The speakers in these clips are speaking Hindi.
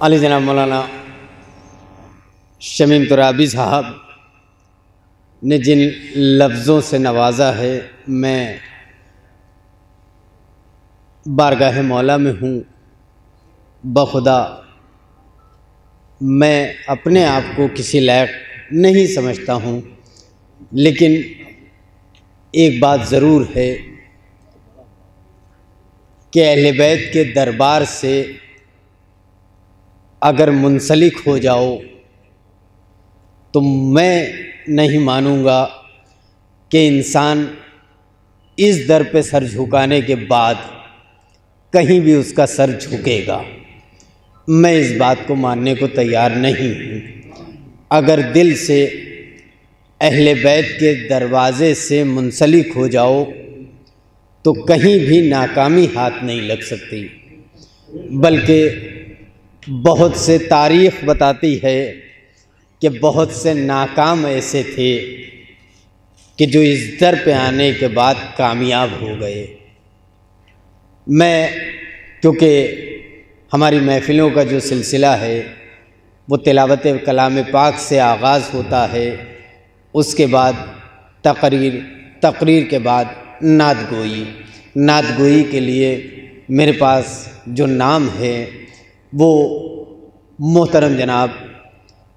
अली जनाब मौलाना शमीम तुराबी साहब ने जिन लफ्ज़ों से नवाजा है, मैं बारगाह मौला में हूँ। बखुदा मैं अपने आप को किसी लायक नहीं समझता हूँ, लेकिन एक बात ज़रूर है कि अहले बैत के दरबार से अगर मुंसलिक हो जाओ तो मैं नहीं मानूँगा कि इंसान इस दर पे सर झुकाने के बाद कहीं भी उसका सर झुकेगा। मैं इस बात को मानने को तैयार नहीं हूँ। अगर दिल से अहले बैत के दरवाज़े से मुंसलिक हो जाओ तो कहीं भी नाकामी हाथ नहीं लग सकती, बल्कि बहुत से तारीख़ बताती है कि बहुत से नाकाम ऐसे थे कि जो इस दर पे आने के बाद कामयाब हो गए। मैं क्योंकि हमारी महफ़िलों का जो सिलसिला है वो तिलावत कलाम पाक से आगाज़ होता है, उसके बाद तकरीर के बाद नात गोई के लिए मेरे पास जो नाम है वो मोहतरम जनाब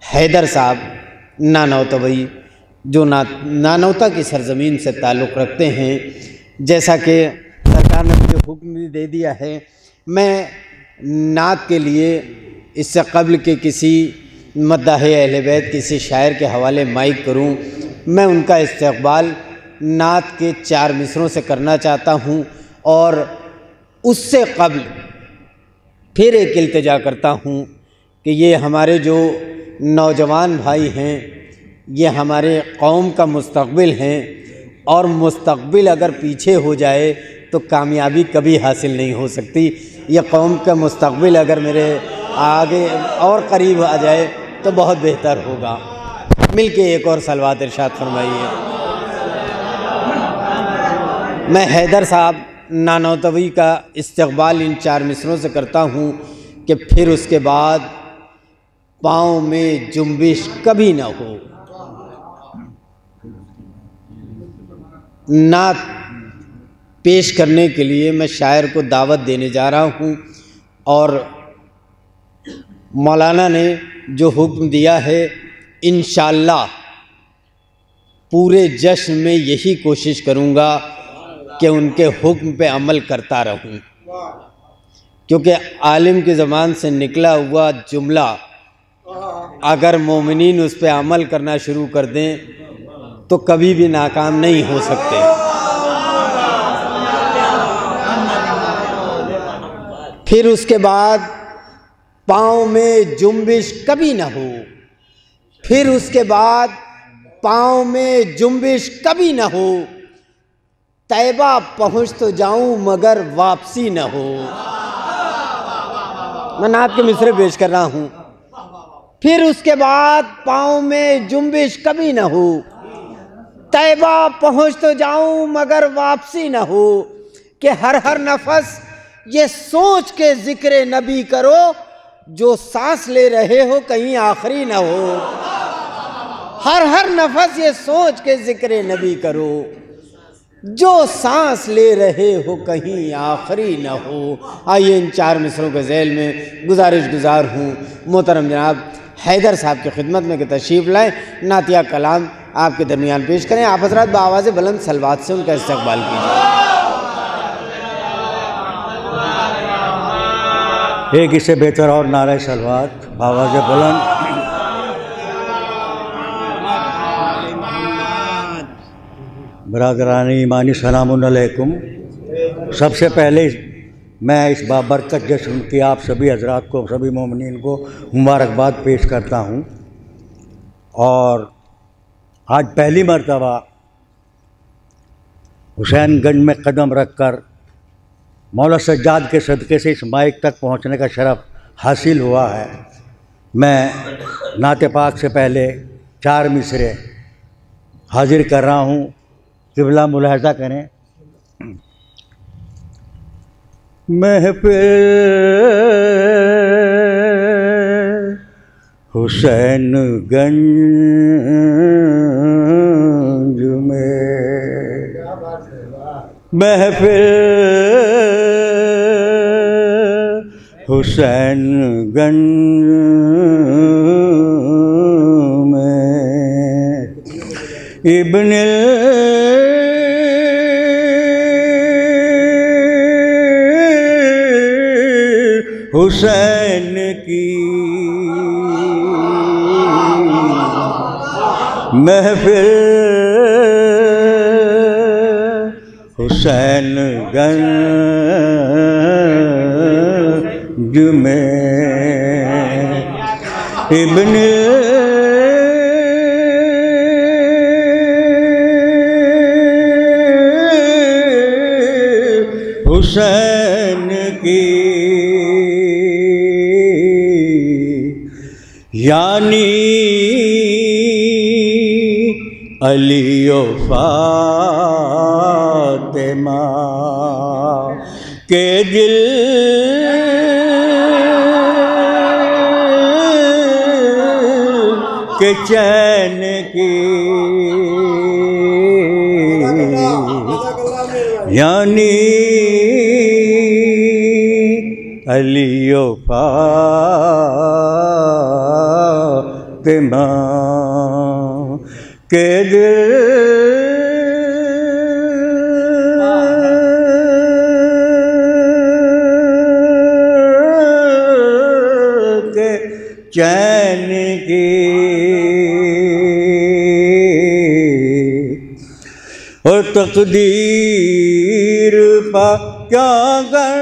हैदर साहब नानौतवई, जो नानौता की सरज़मीन से ताल्लुक़ रखते हैं। जैसा कि सरकार ने मुझे हुक्म भी दे दिया है, मैं नात के लिए इससे कब्ल के किसी मद्दाह अहले बैत किसी शायर के हवाले माइक करूं, मैं उनका इस्तक़बाल नात के 4 मिसरों से करना चाहता हूं। और उससे कब्ल फिर एक इल्तिजा करता हूं कि ये हमारे जो नौजवान भाई हैं, ये हमारे कौम का मुस्तक़बिल हैं, और मुस्तक़बिल अगर पीछे हो जाए तो कामयाबी कभी हासिल नहीं हो सकती। ये कौम का मुस्तक़बिल अगर मेरे आगे और करीब आ जाए तो बहुत बेहतर होगा। मिल के एक और सलवात इरशाद फरमाइए। मैं हैदर साहब नानौतवी का इस्तक़बाल इन 4 मिसरों से करता हूँ कि फिर उसके बाद पाँव में जुम्बिश कभी ना हो। नात पेश करने के लिए मैं शायर को दावत देने जा रहा हूँ, और मौलाना ने जो हुक्म दिया है, इंशाअल्लाह पूरे जश्न में यही कोशिश करूँगा कि उनके हुक्म पे अमल करता रहूं, क्योंकि आलिम की ज़बान से निकला हुआ जुमला अगर मोमिनीन उस पे अमल करना शुरू कर दें तो कभी भी नाकाम नहीं हो सकते। फिर उसके बाद पाँव में जुम्बिश कभी ना हो, फिर उसके बाद पाँव में जुम्बिश कभी ना हो, तैबा पहुँच तो जाऊं मगर वापसी न हो। मैं नात के मिसरे पेश कर रहा हूँ। फिर उसके बाद पाँव में जुम्बिश कभी न हो, तैबा पहुँच तो जाऊं मगर वापसी न हो, कि हर नफस ये सोच के जिक्र नबी करो, जो सांस ले रहे हो कहीं आखिरी न हो। हर नफस ये सोच के जिक्र नबी करो, जो सांस ले रहे हो कहीं आखिरी न हो। आइए इन 4 मिसरों के ज़ैल में गुजारिश गुजार हूँ मोहतरम जनाब हैदर साहब की खिदमत में कि तशरीफ़ लाएँ, नातिया कलाम आपके दरमियान पेश करें। आप हज़रात बाआवाज़ बुलंद सलवात से उनका इस्तक़बाल कीजिए। एक इससे बेहतर और नारे सलवात आवाज़ बुलंद। बरादरानी ईमानी सलामुन अलैकुम। सबसे पहले मैं इस बाबरकत जश्न की आप सभी हजरात को, सभी मोमिनीन को मुबारकबाद पेश करता हूँ। और आज पहली मर्तबा हुसैनगंज में कदम रखकर मौला सज्जाद के सदक़े से इस माइक तक पहुँचने का शरफ हासिल हुआ है। मैं नाते पाक से पहले 4 मिसरे हाजिर कर रहा हूँ, क़िबला मुलाहज़ा करें। महफ़िल हुसैनगंज में महफिल हुसैनगंज में इब्न हुसैन की महफिल हुसैनगंज में इब्न हुसैन की यानी अली ओ फातिमा के दिल के चैन की यानी अली ओ फातिमा के दिल के चैन की और तकदीर पा क्या कर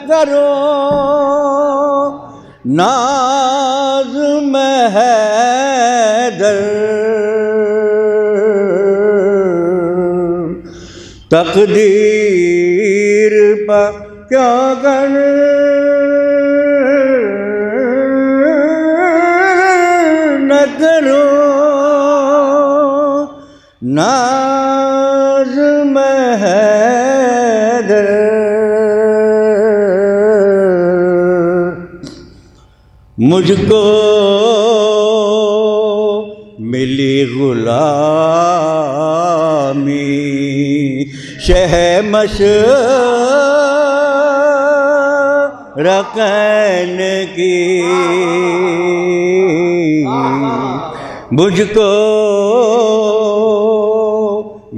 करो नाज महदर तकदीर पर क्या कर न करो नाज महदर मुझको मिली गुलामी शहमशरक़ैन की मुझको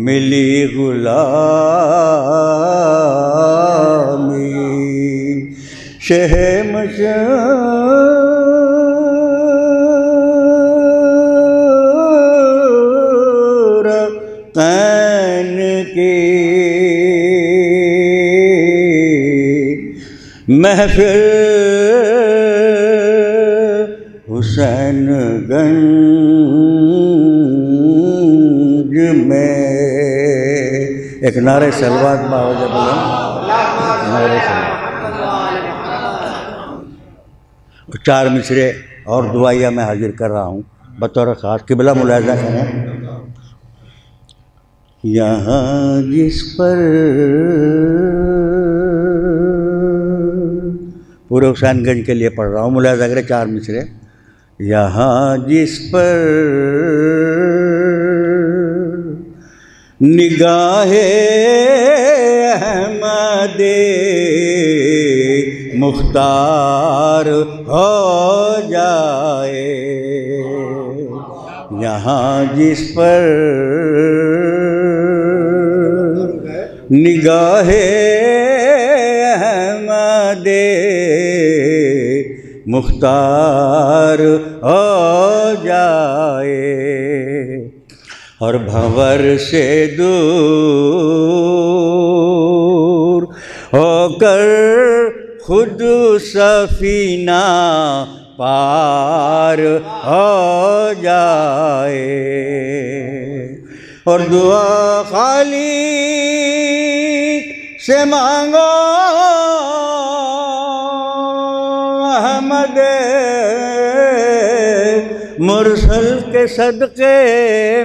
मिली गुलामी शहमशरक़ैन की महफिल हुसैनगंज में एक नारे सलवात बावज बुलंद नारे सलवात चार मिसरे और दुआया मैं हाजिर कर रहा हूँ बतौर ख़ास किबला मुलाज़ा करें। यहाँ जिस पर पूरे हुसैनगंज के लिए पढ़ रहा हूँ मुलाज़ा करें चार मिसरे। यहाँ जिस पर निगाहे अहमदे मुख्तार हो जाए यहाँ जिस पर निगाहे अहमदे मुख्तार हो जाए और भंवर से दूर होकर खुद सफीना पार हो जाए और दुआ खाली से मांगो अहमद मुरसल के सदक़े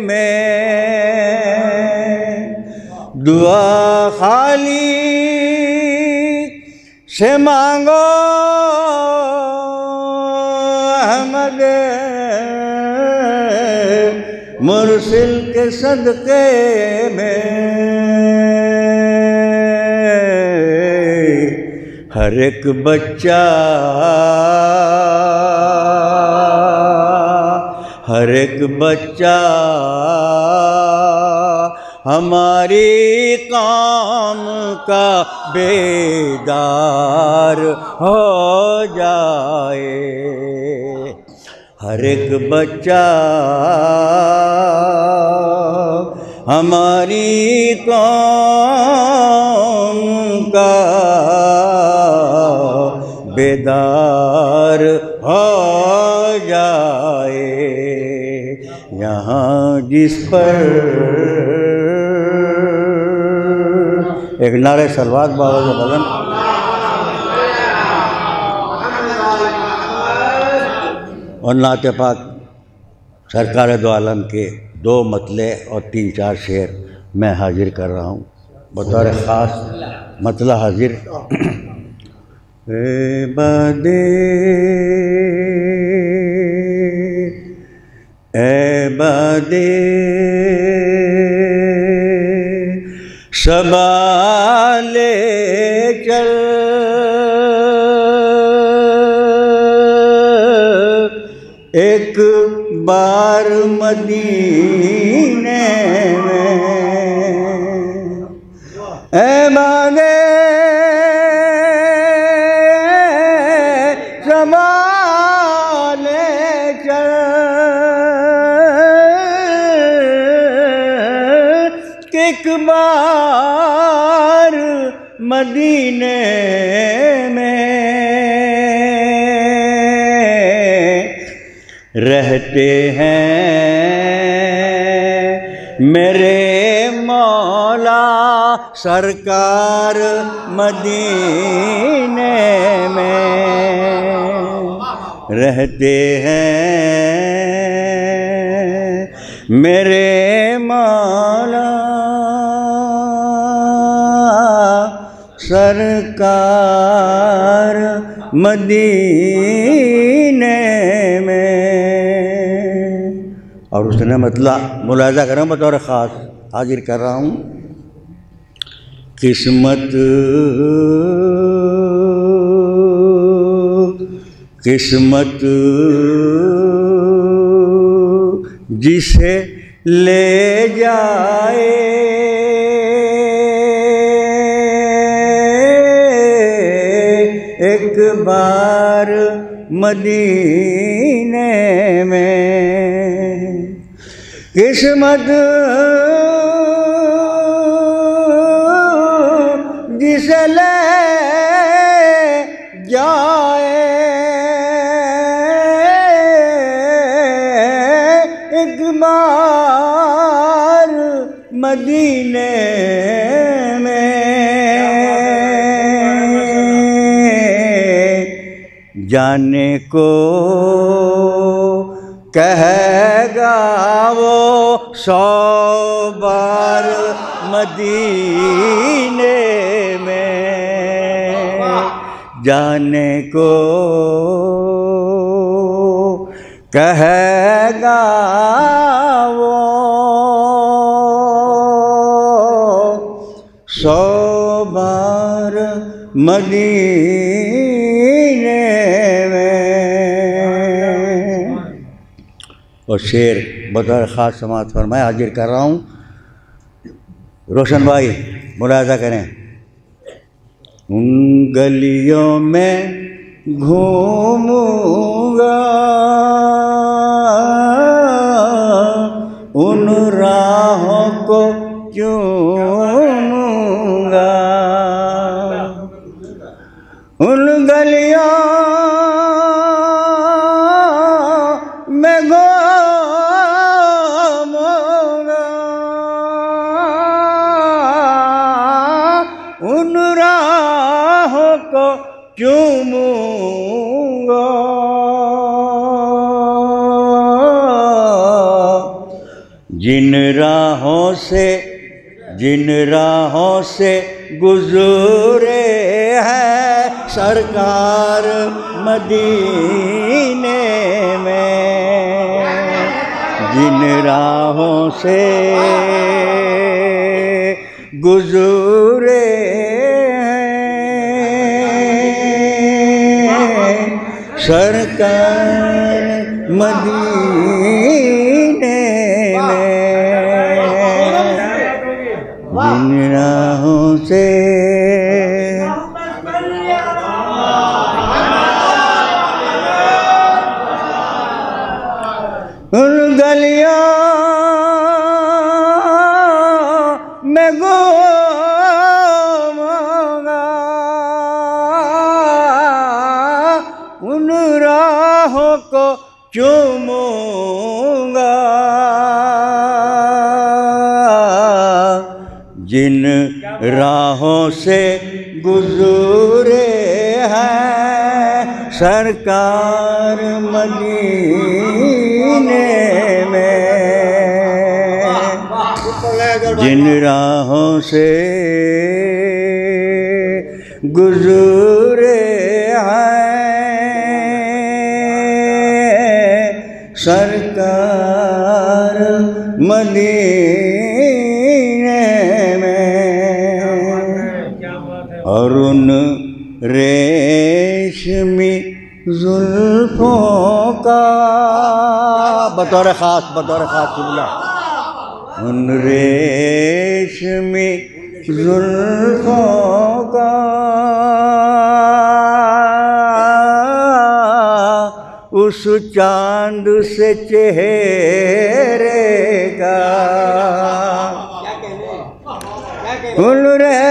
में दुआ खाली से मांगो अहमद मुरसिल के सदके में। हर एक बच्चा हमारी काम का बेदार हो जाए। हर एक बच्चा हमारी काम का बेदार हो जाए। यहाँ जिस पर एक नारे सलवात बाबा का भजन। और नाते पाक सरकार दो आलम के 2 मतले और 3-4 शेर मैं हाजिर कर रहा हूँ बतौर ख़ास मतला हाजिर। बादे सबाले चल एक बार मदीने में। ए बादे सबाले चल एक बार मदीने में रहते हैं मेरे मौला सरकार मदीने में रहते हैं मेरे मौला सरकार मदीने में। और उसने मतलब मुलाजा कर रहा हूँ बतौर ख़ास हाजिर कर रहा हूँ। किस्मत जिसे ले जाए एक बार मदीने में। किस्मत जिसे ले जाए एक बार मदीने में जाने को कहेगा वो 100 बार मदीने में जाने को कहेगा वो 100 बार मदीने में। और शेर बतौर ख़ास समात फरमाए हाजिर कर रहा हूँ। रोशन भाई मुलाज़ा करें। उन गलियों में घूमूंगा उन राहों को चूमूंगा उन गलियों में घूमूंगा उन राहों को चूमूंगा जिन राहों से जिन राहों से गुजरे हैं सरकार मदीने में, जिन राहों से गुजरे हैं सरकार मदीने में, जिन राहों से उन गलियों में घूमूंगा, उन राहों को चूमूंगा, जिन राहों से गुजरे हैं सरकार मदीने में, जिन राहों से गुजरे हैं सरकार मदीने में, और उन रेशमी जुल्फों का बतौर ख़ास किबला, उन रेशमी जुल्फों का उस चांद से चेहरे का, उन रेशमी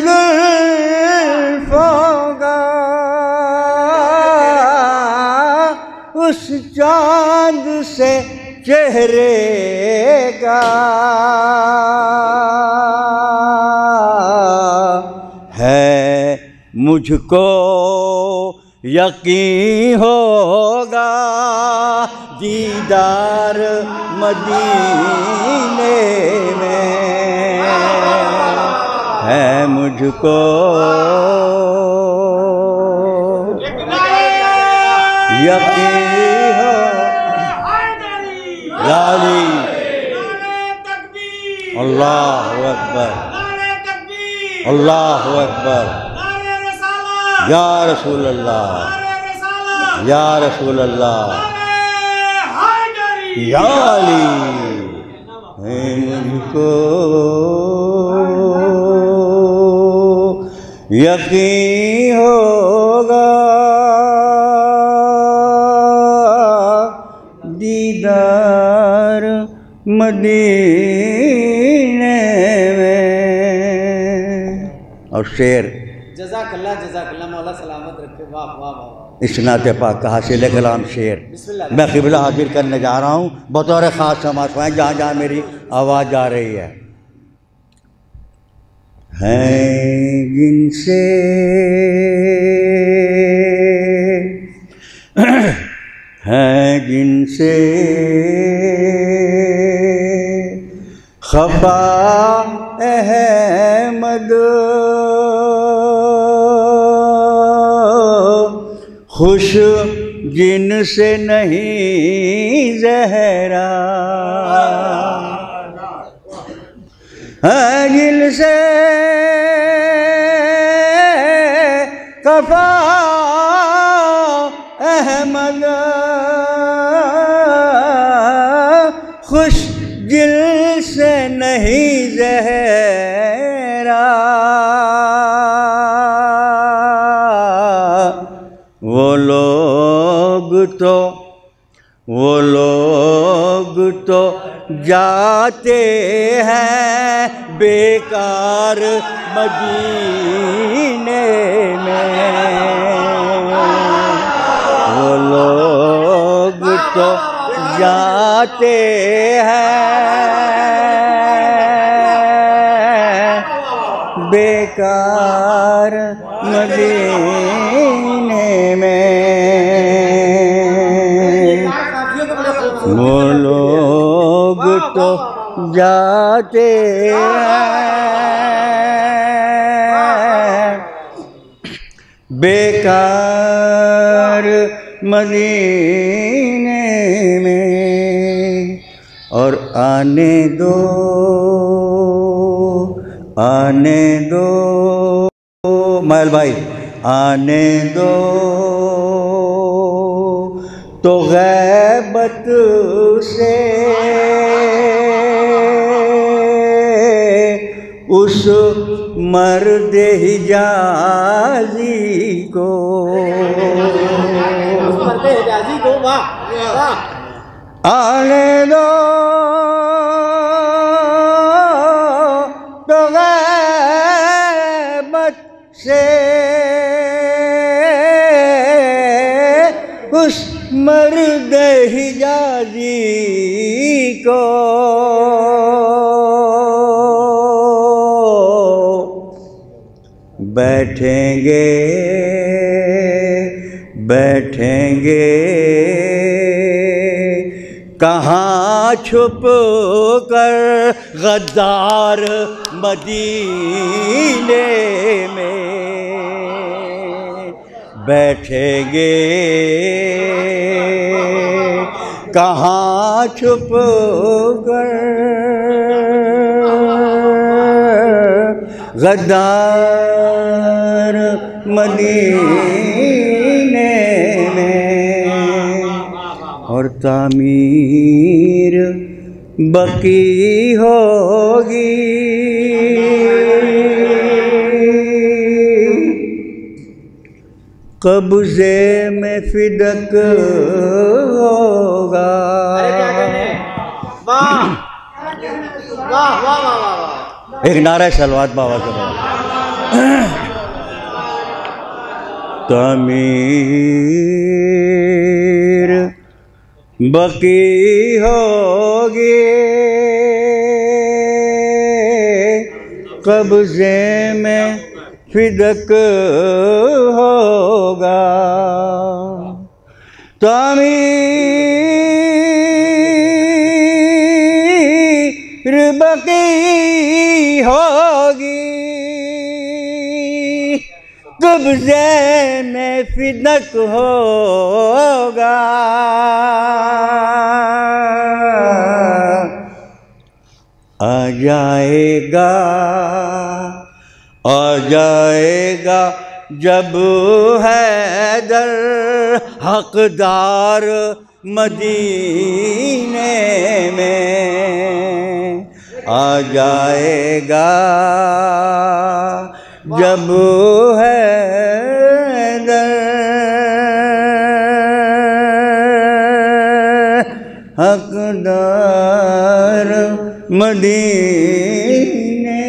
जुल्फों का उस चांद से चेहरे का है मुझको यकीन होगा दीदार मदीने में, है मुझको यकीन हो लाली अल्लाहु अकबर अल्लाहु अकबर या रसूल अल्लाह या रसूल अल्लाह या अली, है मुझको यकीन होगा दीदार मदीने में। और शेर जज़ाकल्लाह मौला सलामत रखे। वाह वाह वाह। इस नाते पाक का हासिल कलाम शेर मैं क़िबला हाजिर करने जा रहा हूँ बतौर ख़ास समाज में जहाँ जहाँ मेरी आवाज़ जा रही है। जिनसे जिनसे खफा अहमद खुश जिनसे नहीं ज़हरा, जिनसे खफा अहमद खुश दिल से नहीं ज़हरा, वो लोग तो जाते हैं बेकार मदीने में, वो लोग तो जाते हैं बेकार मदीने में, वो लोग तो जाते बेकार मदीने में, और आने दो महल भाई, आने दो तो गैबत से उस मर्द हिजाजी को, आने दो तो गैबत से उस मर्द हिजाजी को, बैठेंगे कहाँ छुप कर गद्दार मदीने में, बैठेंगे कहाँ छुप कर गद्दार मदीने में, और तामीर बकी होगी कब्जे में फिदक होगा। एक नारा सलवात बाबा का तामीर बकी होगी कब्जे में फिदक होगा, तामीर बकी होगी कब्जे में फिदक होगा, आ जाएगा जब हैदर हकदार मदीने में, आ जाएगा जब हैदर हकदार मदीने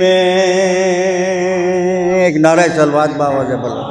में। एक नारा सलवात बाबा से बोलो।